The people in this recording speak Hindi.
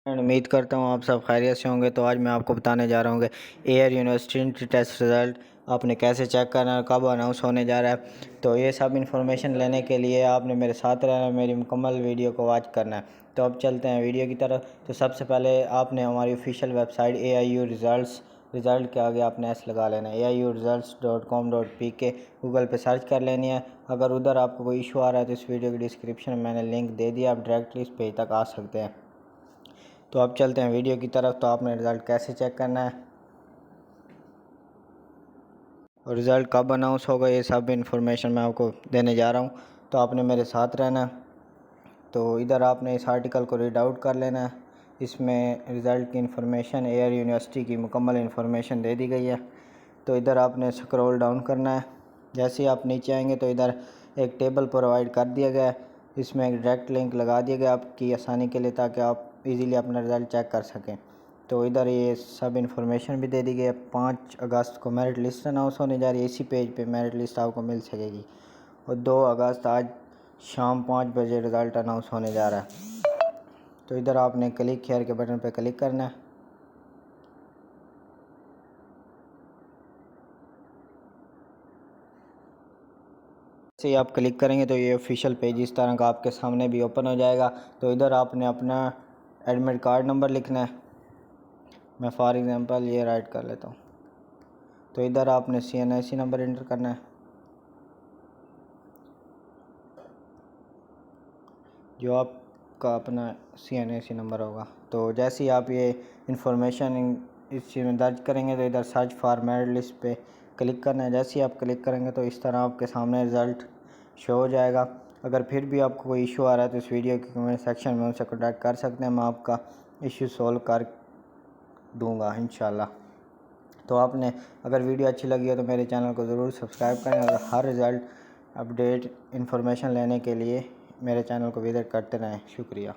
उम्मीद करता हूँ आप सब खैरियत से होंगे। तो आज मैं आपको बताने जा रहा हूँ कि एयर यूनिवर्सिटी टेस्ट रिज़ल्ट आपने कैसे चेक करना है, कब अनाउंस होने जा रहा है। तो ये सब इन्फॉर्मेशन लेने के लिए आपने मेरे साथ रहना है, मेरी मुकम्मल वीडियो को वॉच करना है। तो अब चलते हैं वीडियो की तरफ। तो सबसे पहले आपने हमारी ऑफिशियल वेबसाइट AIU रिज़ल्ट के आगे आपने एस लगा लेना है। AIUresults.com.pk गूगल पे सर्च कर लेनी है। अगर उधर आपको कोई इशू आ रहा है तो इस वीडियो की डिस्क्रिप्शन में मैंने लिंक दे दिया, आप डायरेक्टली इस पेज तक आ सकते हैं। तो अब चलते हैं वीडियो की तरफ। तो आपने रिज़ल्ट कैसे चेक करना है और रिज़ल्ट कब अनाउंस होगा, ये सब इन्फॉर्मेशन मैं आपको देने जा रहा हूँ। तो आपने मेरे साथ रहना है। तो इधर आपने इस आर्टिकल को रीड आउट कर लेना है। इसमें रिज़ल्ट की इन्फॉर्मेशन, एयर यूनिवर्सिटी की मुकम्मल इन्फॉर्मेशन दे दी गई है। तो इधर आपने स्क्रॉल डाउन करना है। जैसे ही आप नीचे आएंगे तो इधर एक टेबल प्रोवाइड कर दिया गया है। इसमें एक डायरेक्ट लिंक लगा दिया गया आपकी आसानी के लिए, ताकि आप इजीली अपना रिज़ल्ट चेक कर सकें। तो इधर ये सब इन्फॉर्मेशन भी दे दी गई है। 5 अगस्त को मेरिट लिस्ट अनाउंस होने जा रही है। इसी पेज पे मेरिट लिस्ट आपको मिल सकेगी। और 2 अगस्त आज शाम 5 बजे रिज़ल्ट अनाउंस होने जा रहा है। तो इधर आपने क्लिक हेयर के बटन पे क्लिक करना है। जैसे ही आप क्लिक करेंगे तो ये ऑफिशियल पेज इस तरह का आपके सामने भी ओपन हो जाएगा। तो इधर आपने अपना एडमिट कार्ड नंबर लिखना है। मैं फॉर एग्ज़ाम्पल ये राइट कर लेता हूँ। तो इधर आपने CNIC नंबर इंटर करना है, जो आपका अपना CNIC नंबर होगा। तो जैसे ही आप ये इन्फॉर्मेशन इस चीज़ में दर्ज करेंगे तो इधर सर्च फॉर मेरिट लिस्ट पे क्लिक करना है। जैसे ही आप क्लिक करेंगे तो इस तरह आपके सामने रिज़ल्ट शो हो जाएगा। अगर फिर भी आपको कोई इशू आ रहा है तो इस वीडियो के कमेंट सेक्शन में उनसे कॉन्टैक्ट कर सकते हैं। मैं आपका इशू सॉल्व कर दूँगा इंशाल्लाह। तो आपने अगर वीडियो अच्छी लगी हो तो मेरे चैनल को ज़रूर सब्सक्राइब करें और हर रिज़ल्ट अपडेट इन्फॉर्मेशन लेने के लिए मेरे चैनल को विज़िट करते रहें। शुक्रिया।